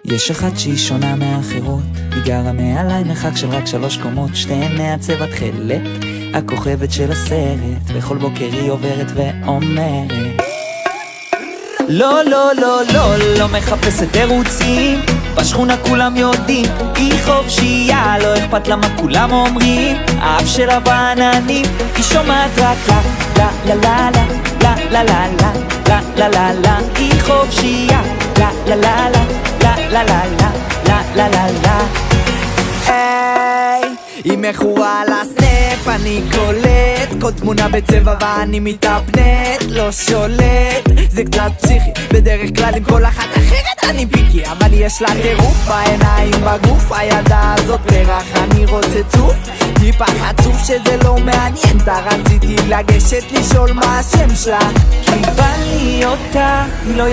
יש אחת שהיא שונה מאחרות, היא גרה מעליי מרחק של רק 3 קומות, שתיהן מהצבע תכלת, הכוכבת של הסרט, בכל בוקר היא עוברת ואומרת לא, לא, לא, לא, לא מחפשת תירוצים, בשכונה כולם יודעים, היא חופשייה, לא אכפת לה מה כולם אומרים, האף שלה בעננים, היא שומעת רק לה, לה, לה, לה, לה, לה, לה, לה, לה, לה, לה, לה, היא חופשייה, לה, לה, לה, לה, לה, לה, לה, לה, לה, לה, לה. היי, היא מכורה על הסנאפ, אני קולט כל תמונה בצבע ואני מתאפנט, לא שולט, זה קצת פסיכי, בדרך כלל עם כל אחת אחרת אני פיקי, אבל יש לה טירוף בעיניים, בגוף, הידה הזאת פרח, אני רוצה צוף, טיפה חצוף שזה לא מעניין, רציתי לגשת לשאול מה השם שלה, כי בא לי אותה, היא לא